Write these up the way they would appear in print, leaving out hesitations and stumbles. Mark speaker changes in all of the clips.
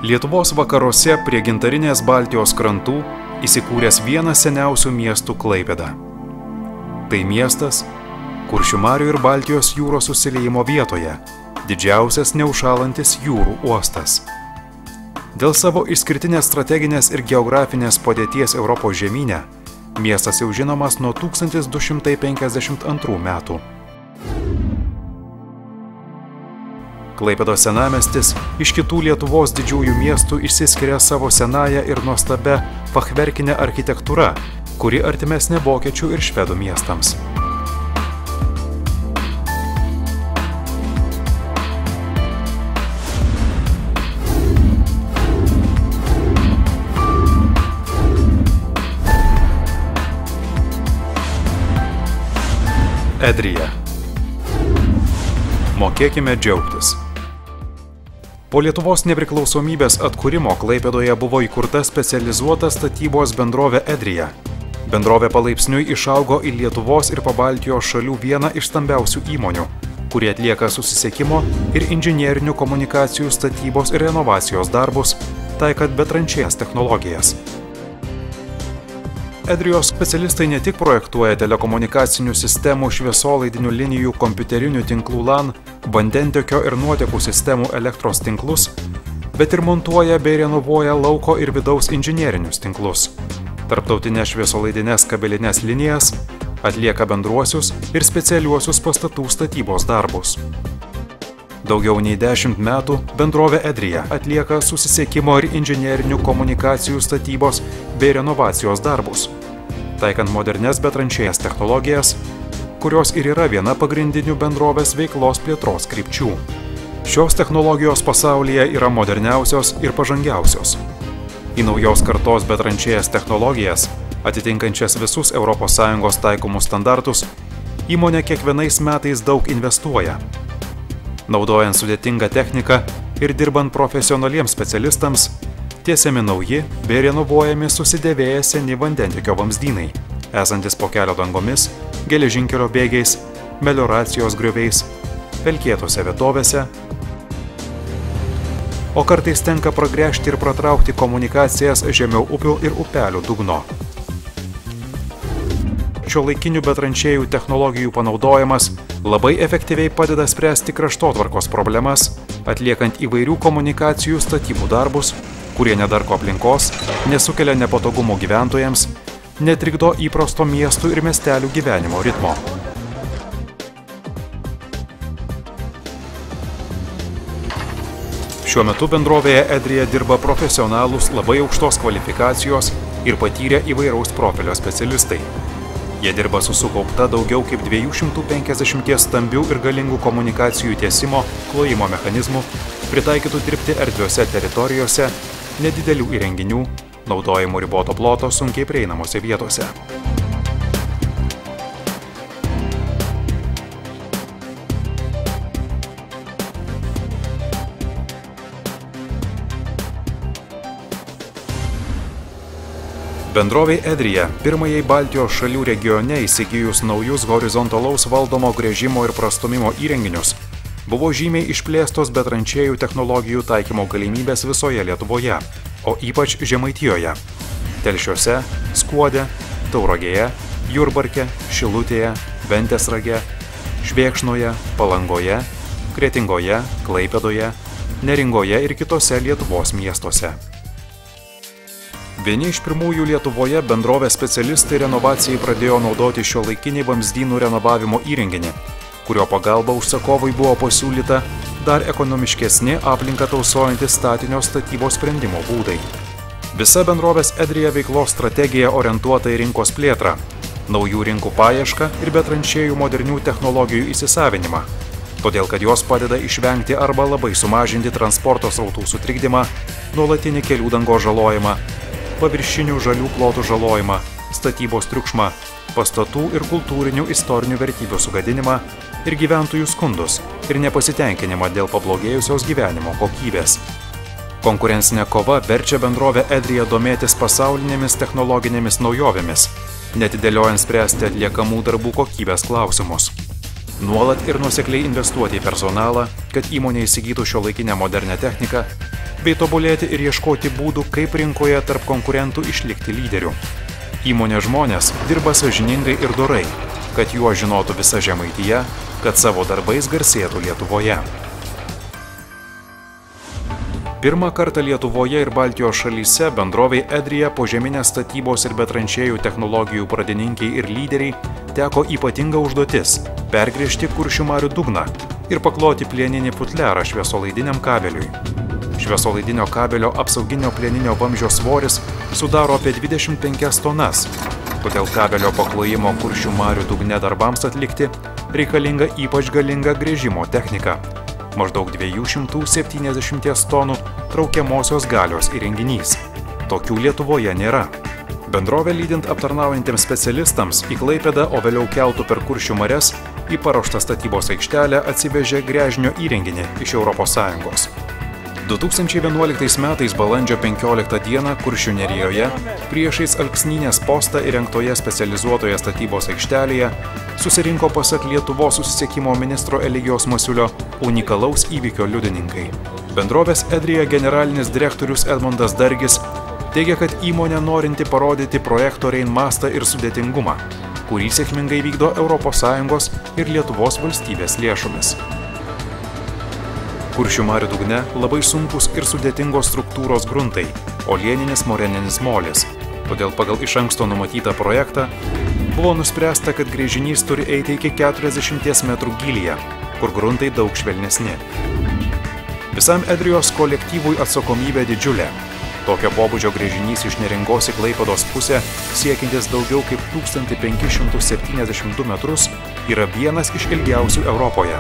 Speaker 1: Lietuvos vakaruose prie gintarinės Baltijos krantų įsikūręs vienas seniausių miestų Klaipėda. Tai miestas Kuršių marių ir Baltijos jūros susiliejimo vietoje, didžiausias neužšąlantis jūrų uostas. Dėl savo išskirtinės strateginės ir geografinės padėties Europos žemyne, miestas jau žinomas nuo 1252 metų. Klaipėdos senamiestis iš kitų Lietuvos didžiųjų miestų išsiskiria savo senąją ir nuostabia fachverkine architektūra, kuri artimesnė vokiečių ir švedų miestams. Edrija. Mokėkime džiaugtis. Po Lietuvos nepriklausomybės atkūrimo Klaipėdoje buvo įkurta specializuota statybos bendrovė Edrija. Bendrovė palaipsniui išaugo į Lietuvos ir Pabaltijos šalių vieną iš stambiausių įmonių, kurie atlieka susisiekimo ir inžinierinių komunikacijų statybos ir renovacijos darbus, taikant betranšės technologijas. Edrijos specialistai ne tik projektuoja telekomunikacinių sistemų, šviesolaidinių linijų, kompiuterinių tinklų LAN, vandentiekio ir nuotekų sistemų elektros tinklus, bet ir montuoja bei renovuoja lauko ir vidaus inžinierinius tinklus, tarptautinės šviesolaidinės kabelinės linijas, atlieka bendruosius ir specialiuosius pastatų statybos darbus. Daugiau nei 10 metų bendrovė Edrija atlieka susisiekimo ir inžinierinių komunikacijų statybos bei renovacijos darbus, taikant modernes betranšėjas technologijas, kurios ir yra viena pagrindinių bendrovės veiklos plėtros krypčių. Šios technologijos pasaulyje yra moderniausios ir pažangiausios. Į naujos kartos betranšėjas technologijas, atitinkančias visus ES taikomus standartus, įmonė kiekvienais metais daug investuoja. Naudojant sudėtingą techniką ir dirbant profesionaliems specialistams, tiesiami nauji bei renovuojami susidėvėję seni vandentiekio vamzdynai, esantis po kelio dangomis, geležinkelio bėgiais, melioracijos grioviais, pelkėtose vietovėse, o kartais tenka pragręžti ir pratraukti komunikacijas žemiau upių ir upelių dugno. Šiuolaikinių betranšėjų technologijų panaudojimas labai efektyviai padeda spręsti kraštotvarkos problemas, atliekant įvairių komunikacijų statybų darbus, kurie nedarko aplinkos, nesukelia nepatogumų gyventojams, netrikdo įprasto miestų ir miestelių gyvenimo ritmo. Šiuo metu bendrovėje Edrija dirba profesionalūs labai aukštos kvalifikacijos ir patyrę įvairaus profilio specialistai. Jie dirba su sukaupta daugiau kaip 250 stambių ir galingų komunikacijų tiesimo, klojimo mechanizmų, pritaikytų dirbti erdviose teritorijose, nedidelių įrenginių, naudojimų riboto ploto sunkiai prieinamose vietose. Bendrovei Edrija pirmajai Baltijos šalių regione įsigijus naujus horizontalaus valdomo gręžimo ir prastūmimo įrenginius, buvo žymiai išplėstos betranšėjų technologijų taikymo galimybės visoje Lietuvoje, o ypač Žemaitijoje – Telšiuose, Skuode, Tauragėje, Jurbarke, Šilutėje, Ventės rage, Švėkšnoje, Palangoje, Kretingoje, Klaipėdoje, Neringoje ir kitose Lietuvos miestuose. Vieni iš pirmųjų Lietuvoje bendrovės specialistai renovacijai pradėjo naudoti šiuolaikinį vamzdynų renovavimo įrenginį, kurio pagalba užsakovui buvo pasiūlyta dar ekonomiškesni aplinką tausojantys statinio statybos sprendimo būdai. Visa bendrovės Edrija veiklos strategija orientuota į rinkos plėtrą, naujų rinkų paiešką ir betranšėjų modernių technologijų įsisavinimą, todėl kad jos padeda išvengti arba labai sumažinti transporto srautų sutrikdymą, nuolatinį kelių dangos žalojimą, paviršinių žalių plotų žalojimą, statybos triukšmą, pastatų ir kultūrinių istorinių vertybių sugadinimą ir gyventojų skundus ir nepasitenkinimą dėl pablogėjusios gyvenimo kokybės. Konkurencinė kova verčia bendrovę Edrija domėtis pasaulinėmis technologinėmis naujovėmis, neatidėliojant spręsti atliekamų darbų kokybės klausimus. Nuolat ir nuosekliai investuoti į personalą, kad įmonė įsigytų šiuolaikinę modernę techniką, bei tobulėti ir ieškoti būdų, kaip rinkoje tarp konkurentų išlikti lyderiu. Įmonės žmonės dirba sąžiningai ir dorai, kad juo žinotų visa Žemaitija, kad savo darbais garsėtų Lietuvoje. Pirmą kartą Lietuvoje ir Baltijos šalyse bendrovei Edrija požeminės statybos ir betranšėjų technologijų pradininkiai ir lyderiai teko ypatinga užduotis – pergręžti Kuršių marių dugną ir pakloti plieninį futliarą šviesolaidiniam kabeliui. Šviesolaidinio kabelio apsauginio plieninio vamzdžio svoris sudaro apie 25 tonas, todėl kabelio paklojimo Kuršių marių dugne darbams atlikti reikalinga ypač galinga gręžimo technika. Maždaug 270 tonų traukiamosios galios įrenginys. Tokių Lietuvoje nėra. Bendrovė lydint aptarnaujantiems specialistams į Klaipėdą, o vėliau keltų per Kuršių marias, į paruoštą statybos aikštelę atsivežė gręžinio įrenginį iš ES. 2011 metais balandžio 15 dieną Kuršių nerijoje priešais Alksnynės postą įrengtoje specializuotoje statybos aikštelėje susirinko pasak Lietuvos susisiekimo ministro Eligijos Masiulio unikalaus įvykio liudininkai. Bendrovės Edrija generalinis direktorius Edmundas Dargis teigia, kad įmonė norinti parodyti projekto Rein mastą ir sudėtingumą, kurį sėkmingai vykdo ES ir Lietuvos valstybės lėšomis. Kuršių marių dugne labai sunkus ir sudėtingos struktūros gruntai, o lieninis moreninis molis. Todėl pagal iš anksto numatytą projektą buvo nuspręsta, kad gręžinys turi eiti iki 40 metrų gylyje, kur gruntai daug švelnesni. Visam Edrijos kolektyvui atsakomybė didžiulė. Tokio pobūdžio gręžinys iš Neringos į Klaipėdos pusę, siekiantis daugiau kaip 1572 metrus, yra vienas iš ilgiausių Europoje.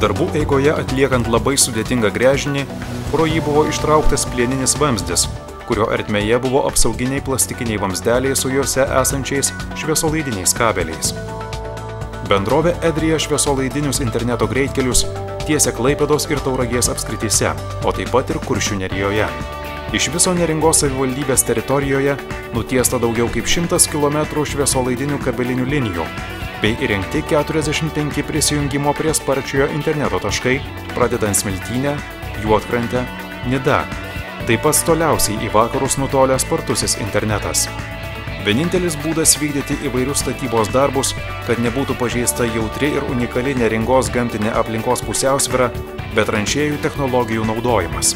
Speaker 1: Darbų eigoje atliekant labai sudėtingą gręžinį, pro jį buvo ištrauktas plieninis vamzdis, kurio ertmėje buvo apsauginiai plastikiniai vamzdeliai su juose esančiais šviesolaidiniais kabeliais. Bendrovė Edrija šviesolaidinius interneto greitkelius tiesia Klaipėdos ir Tauragės apskrityse, o taip pat ir Kuršių nerijoje. Iš viso Neringos savivaldybės teritorijoje nutiesta daugiau kaip 100 km šviesolaidinių kabelinių linijų, bei įrengti 45 prisijungimo prie sparčiojo interneto taškai, pradedant Smiltynę, Juodkrantę, Nida. Taip pat toliausiai į vakarus nutolęs spartusis internetas. Vienintelis būdas vykdyti įvairius statybos darbus, kad nebūtų pažeista jautri ir unikali Neringos gamtinė aplinkos pusiausvyra, bet tranšėjų technologijų naudojimas.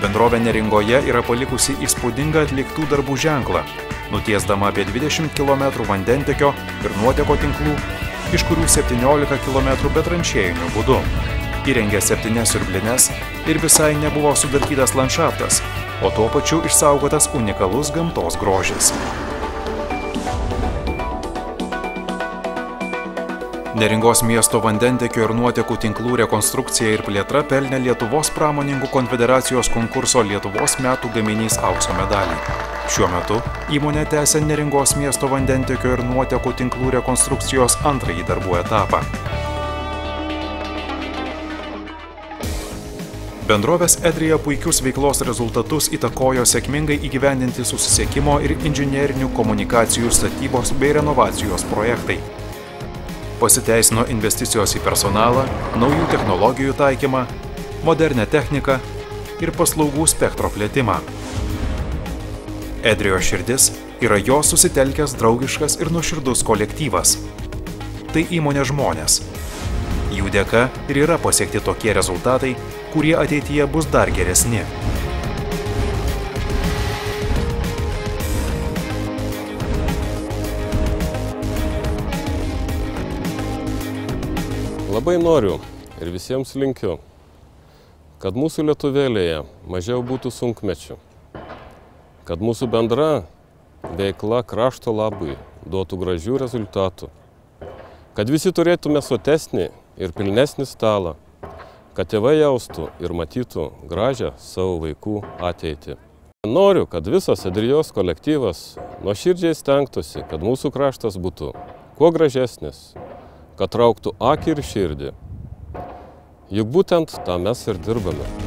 Speaker 1: Bendrovė Neringoje yra palikusi įspūdingą atliktų darbų ženklą, nutiesdama apie 20 km vandentekio ir nuoteko tinklų, iš kurių 17 km betranšėjiniu būdu. Įrengė 7 siurblines ir visai nebuvo sudarkytas landšaftas, o tuo pačiu išsaugotas unikalus gamtos grožis. Neringos miesto vandentekio ir nuotekų tinklų rekonstrukcija ir plėtra pelnė Lietuvos pramonininkų konfederacijos konkurso Lietuvos metų gaminys aukso medalį. Šiuo metu įmonė tęsia Neringos miesto vandentekio ir nuotekų tinklų rekonstrukcijos antrąjį darbų etapą. Bendrovės Edrija puikius veiklos rezultatus įtakojo sėkmingai įgyvendinti susisiekimo ir inžinerinių komunikacijų statybos bei renovacijos projektai. Pasiteisino investicijos į personalą, naujų technologijų taikymą, modernę techniką ir paslaugų spektro plėtimą. Edrijos širdis yra jos susitelkęs draugiškas ir nuoširdus kolektyvas. Tai įmonės žmonės. Jų dėka ir yra pasiekti tokie rezultatai, kurie ateityje bus dar geresni.
Speaker 2: Labai noriu ir visiems linkiu, kad mūsų lietuvėlėje mažiau būtų sunkmečių, kad mūsų bendra veikla krašto labui duotų gražių rezultatų, kad visi turėtume sotesnį ir pilnesnį stalą, kad tėvai jaustų ir matytų gražią savo vaikų ateitį. Noriu, kad visas Edrijos kolektyvas nuoširdžiai stengtųsi, kad mūsų kraštas būtų kuo gražesnis, kad trauktų akį ir širdį. Juk būtent tą mes ir dirbame.